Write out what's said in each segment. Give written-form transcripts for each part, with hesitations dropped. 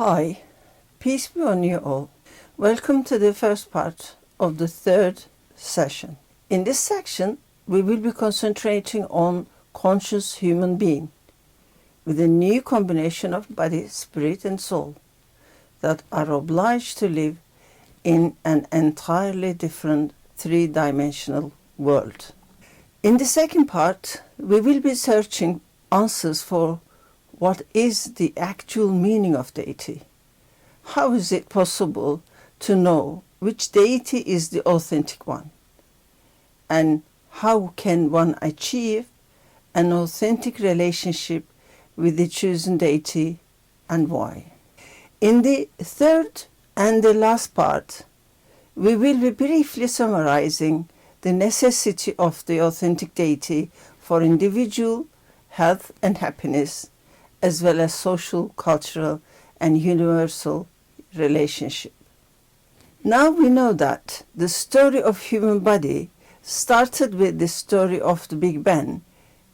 Hi, peace be on you all. Welcome to the first part of the third session. In this section, we will be concentrating on conscious human being with a new combination of body, spirit and soul that are obliged to live in an entirely different three-dimensional world. In the second part, we will be searching answers for what is the actual meaning of deity. How is it possible to know which deity is the authentic one? And how can one achieve an authentic relationship with the chosen deity and why? In the third and the last part, we will be briefly summarizing the necessity of the authentic deity for individual health and happiness, as well as social, cultural, and universal relationship. Now we know that the story of human body started with the story of the Big Bang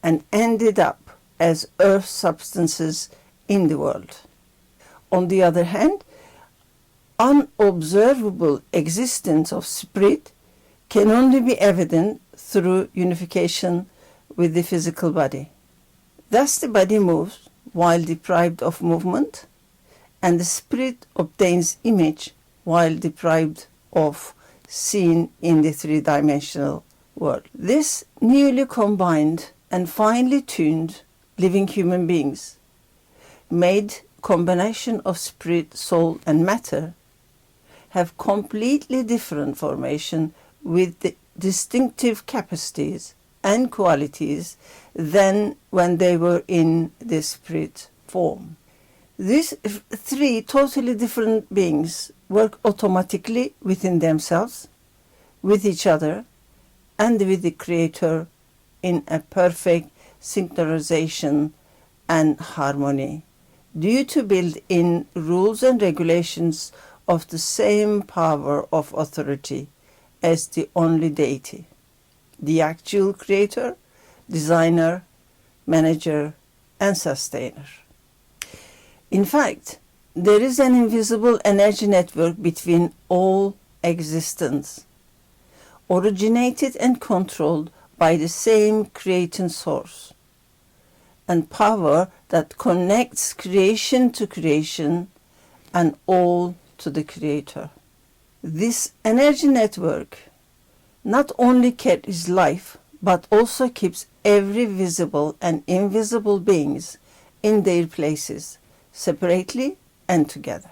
and ended up as earth substances in the world. On the other hand, unobservable existence of spirit can only be evident through unification with the physical body. Thus the body moves while deprived of movement, and the spirit obtains image while deprived of seeing in the three-dimensional world. This newly combined and finely tuned living human beings, made combination of spirit, soul and matter, have completely different formation with the distinctive capacities and qualities than when they were in the spirit form. These three totally different beings work automatically within themselves, with each other, and with the Creator in a perfect synchronization and harmony, due to built-in rules and regulations of the same power of authority as the only deity, the actual creator, designer, manager, and sustainer. In fact, there is an invisible energy network between all existence, originated and controlled by the same creating source, and power that connects creation to creation and all to the Creator. This energy network not only carries life, but also keeps every visible and invisible beings in their places, separately and together.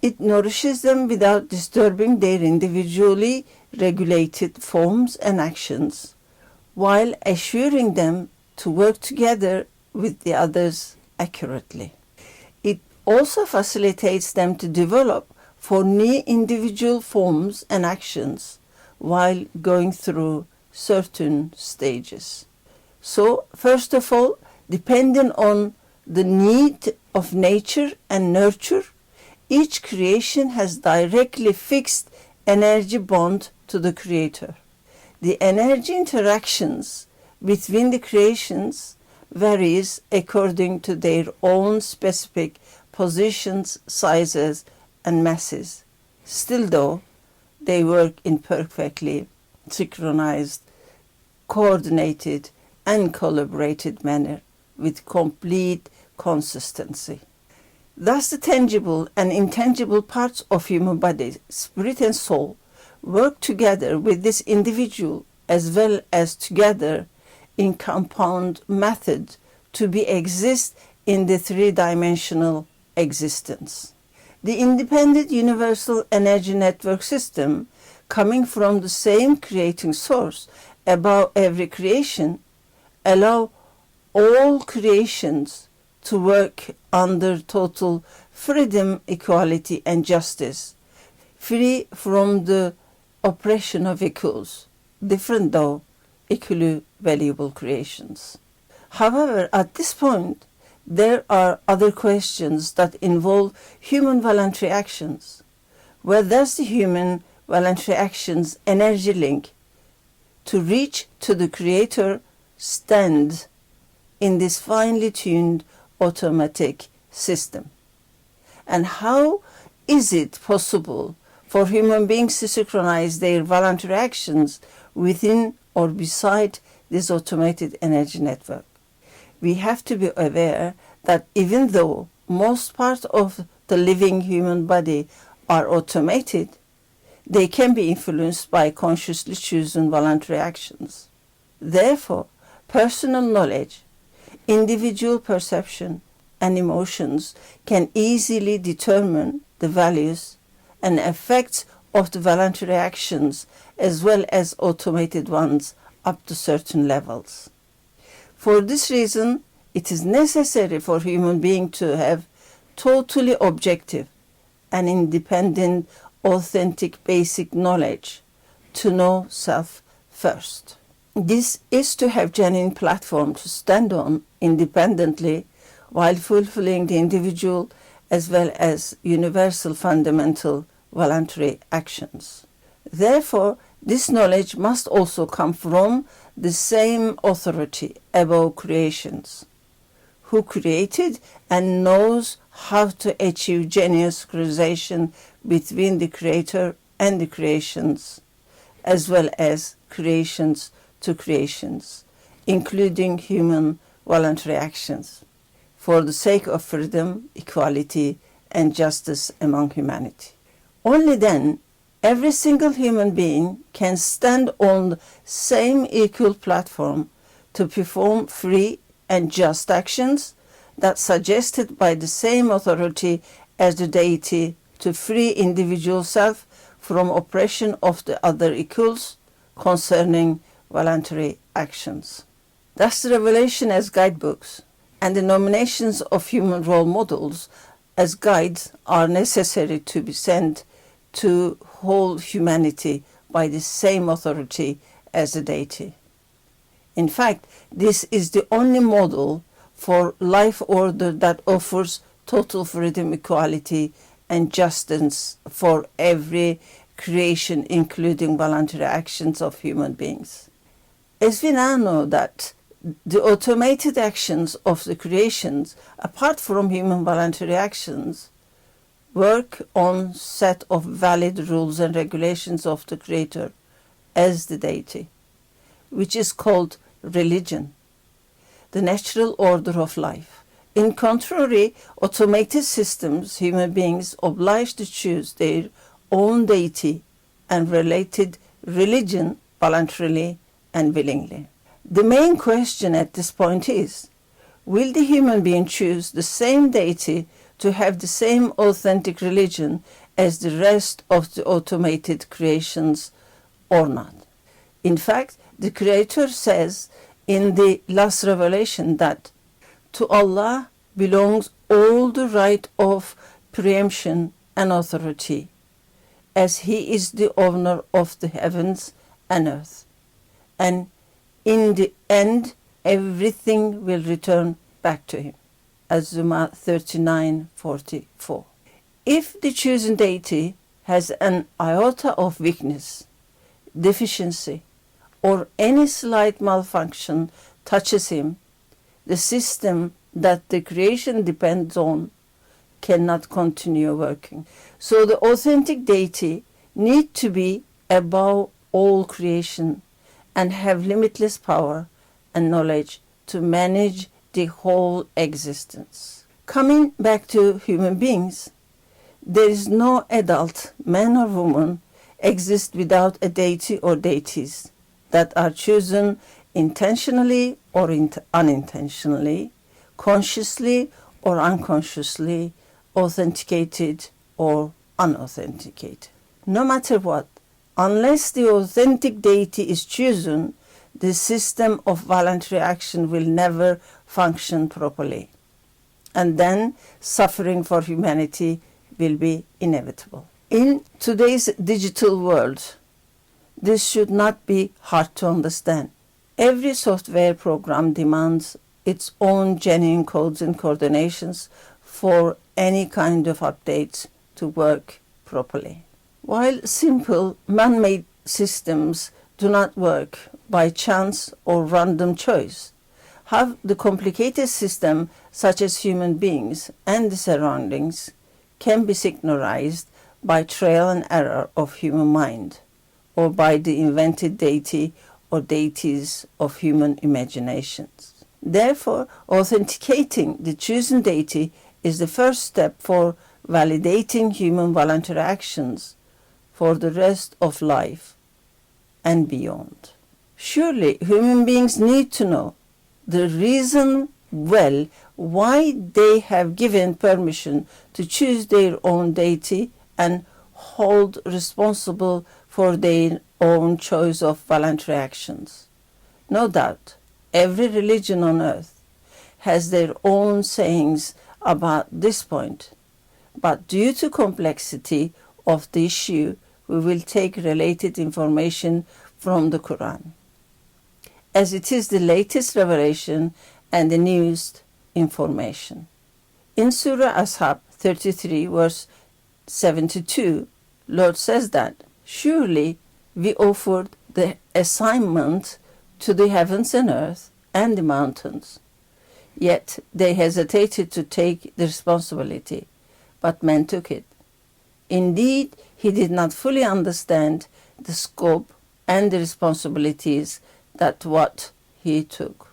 It nourishes them without disturbing their individually regulated forms and actions, while assuring them to work together with the others accurately. It also facilitates them to develop for new individual forms and actions while going through certain stages. So, first of all, depending on the need of nature and nurture, each creation has directly fixed energy bond to the Creator. The energy interactions between the creations varies according to their own specific positions, sizes, and masses. Still though, they work in perfectly synchronized, coordinated, and collaborated manner with complete consistency. Thus the tangible and intangible parts of human body, spirit and soul, work together with this individual as well as together in compound method to be exist in the three-dimensional existence. The independent universal energy network system, coming from the same creating source above every creation, allow all creations to work under total freedom, equality, and justice, free from the oppression of equals, different though equally valuable creations. However, at this point, there are other questions that involve human voluntary actions. Where does the human voluntary actions energy link to reach to the Creator stand in this finely tuned automatic system? And how is it possible for human beings to synchronize their voluntary actions within or beside this automated energy network? We have to be aware that even though most parts of the living human body are automated, they can be influenced by consciously chosen voluntary actions. Therefore, personal knowledge, individual perception, and emotions can easily determine the values and effects of the voluntary actions as well as automated ones up to certain levels. For this reason, it is necessary for human beings to have totally objective and independent, authentic basic knowledge to know self first. This is to have genuine platform to stand on independently while fulfilling the individual as well as universal fundamental voluntary actions. Therefore, this knowledge must also come from the same authority above creations, who created and knows how to achieve genuine synchronization between the Creator and the creations, as well as creations to creations, including human voluntary actions, for the sake of freedom, equality, and justice among humanity. Only then every single human being can stand on the same equal platform to perform free and just actions that suggested by the same authority as the deity to free individual self from oppression of the other equals concerning voluntary actions. Thus, the revelation as guidebooks and the nominations of human role models as guides are necessary to be sent to whole humanity by the same authority as the deity. In fact, this is the only model for life order that offers total freedom, equality, and justice for every creation, including voluntary actions of human beings. As we now know that the automated actions of the creations, apart from human voluntary actions, work on set of valid rules and regulations of the Creator as the deity, which is called religion, the natural order of life. In contrary, automated systems, human beings obliged to choose their own deity and related religion voluntarily and willingly. The main question at this point is, will the human being choose the same deity to have the same authentic religion as the rest of the automated creations or not? In fact, the Creator says in the last revelation that to Allah belongs all the right of preemption and authority, as He is the owner of the heavens and earth. And in the end, everything will return back to Him. Az-Zumar 39:44. If the chosen deity has an iota of weakness, deficiency, or any slight malfunction touches him, the system that the creation depends on cannot continue working. So the authentic deity needs to be above all creation and have limitless power and knowledge to manage the whole existence. Coming back to human beings, there is no adult, man or woman, exists without a deity or deities that are chosen intentionally or unintentionally, consciously or unconsciously, authenticated or unauthenticated. No matter what, unless the authentic deity is chosen, the system of voluntary action will never function properly. And then suffering for humanity will be inevitable. In today's digital world, this should not be hard to understand. Every software program demands its own genuine codes and coordinations for any kind of updates to work properly. While simple man-made systems do not work by chance or random choice, have the complicated system such as human beings and the surroundings can be secularized by trial and error of human mind, or by the invented deity or deities of human imaginations. Therefore, authenticating the chosen deity is the first step for validating human voluntary actions for the rest of life and beyond. Surely human beings need to know the reason well why they have given permission to choose their own deity and hold responsible for their own choice of voluntary actions. No doubt, every religion on earth has their own sayings about this point, but due to complexity of the issue, we will take related information from the Quran, as it is the latest revelation and the newest information. In Surah Ashab 33 verse 72, Lord says that, surely we offered the assignment to the heavens and earth and the mountains, yet they hesitated to take the responsibility, but man took it. Indeed, he did not fully understand the scope and the responsibilities that what he took.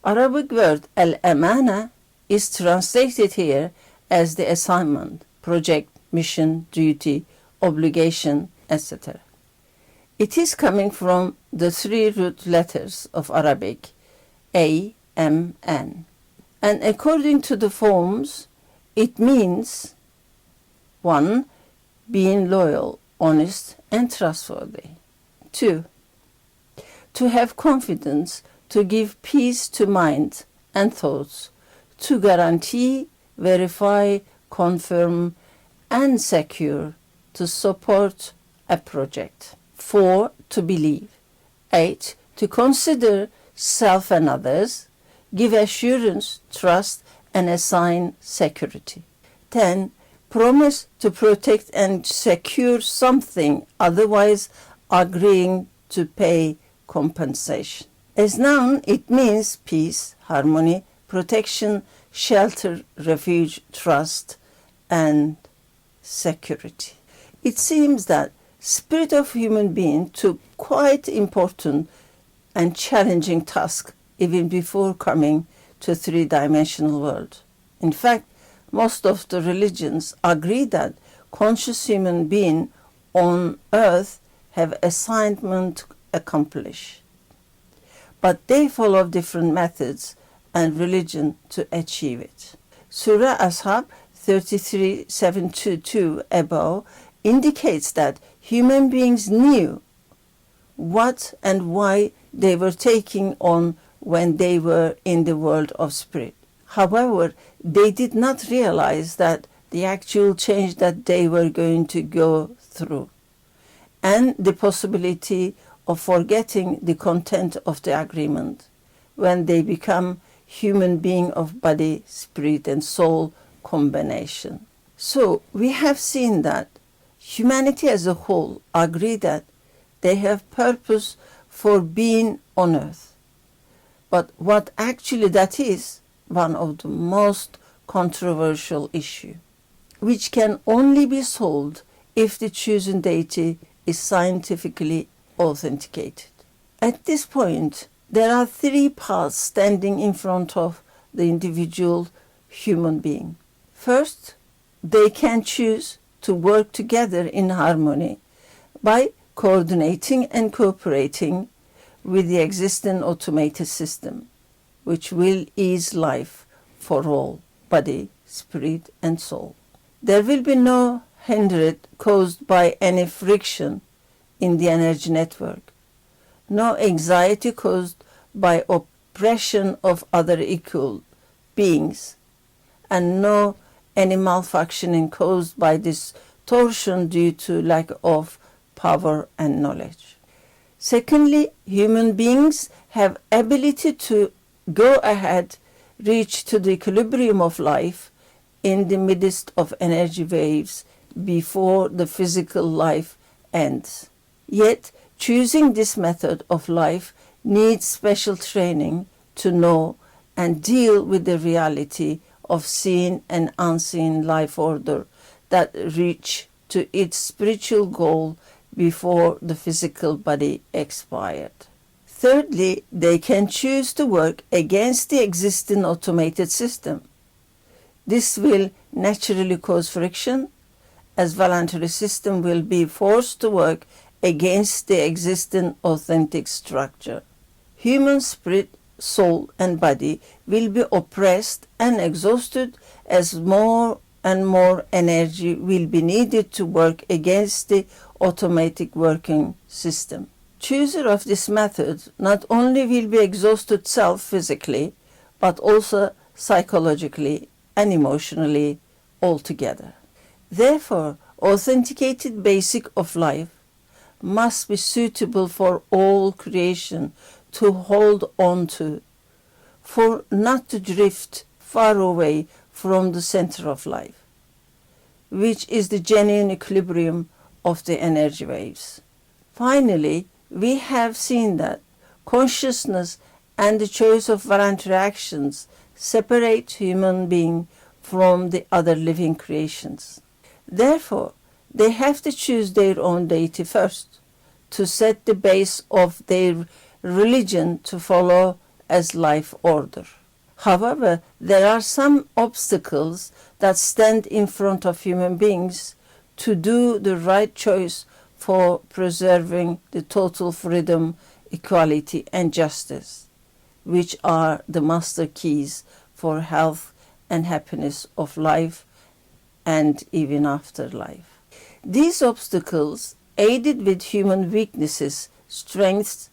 Arabic word al-amana is translated here as the assignment, project, mission, duty, obligation, etc. It is coming from the three root letters of Arabic, A, M, N. And according to the forms, it means 1. Being loyal, honest, and trustworthy. 2. To have confidence, to give peace to mind and thoughts, to guarantee, verify, confirm, and secure, to support a project. 4. To believe. 8. To consider self and others, give assurance, trust, and assign security. 10. Promise to protect and secure something, otherwise agreeing to pay compensation. As noun, it means peace, harmony, protection, shelter, refuge, trust, and security. It seems that spirit of human being took quite important and challenging task even before coming to three-dimensional world. In fact, most of the religions agree that conscious human beings on earth have assignment to accomplish, but they follow different methods and religion to achieve it. Surah Ashab 33:7-2 above indicates that human beings knew what and why they were taking on when they were in the world of spirit. However, they did not realize that the actual change that they were going to go through, and the possibility of forgetting the content of the agreement when they become human being of body, spirit, and soul combination. So we have seen that humanity as a whole agree that they have purpose for being on earth. But what actually that is one of the most controversial issues, which can only be solved if the chosen deity is scientifically authenticated. At this point, there are three paths standing in front of the individual human being. First, they can choose to work together in harmony by coordinating and cooperating with the existing automated system, which will ease life for all, body, spirit, and soul. There will be no hindrance caused by any friction in the energy network, no anxiety caused by oppression of other equal beings, and no any malfunctioning caused by distortion due to lack of power and knowledge. Secondly, human beings have ability to go ahead, reach to the equilibrium of life in the midst of energy waves before the physical life ends. Yet, choosing this method of life needs special training to know and deal with the reality of seen and unseen life order that reach to its spiritual goal before the physical body expired. Thirdly, they can choose to work against the existing automated system. This will naturally cause friction, as voluntary system will be forced to work against the existing authentic structure. Human spirit, soul and body will be oppressed and exhausted as more and more energy will be needed to work against the automatic working system. Chooser of this method not only will be exhausted physically, but also psychologically and emotionally altogether. Therefore, authenticated basic of life must be suitable for all creation to hold on to, for not to drift far away from the center of life, which is the genuine equilibrium of the energy waves. Finally, we have seen that consciousness and the choice of voluntary actions separate human being from the other living creations. Therefore, they have to choose their own deity first, to set the base of their religion to follow as life order. However, there are some obstacles that stand in front of human beings to do the right choice for preserving the total freedom, equality, and justice, which are the master keys for health and happiness of life and even after life. These obstacles, aided with human weaknesses, strengths,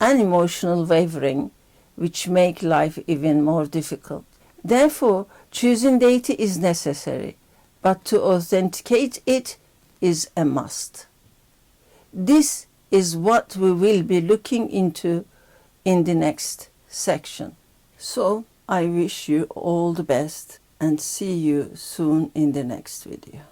and emotional wavering, which make life even more difficult. Therefore, choosing deity is necessary, but to authenticate it is a must. This is what we will be looking into in the next section. So, I wish you all the best and see you soon in the next video.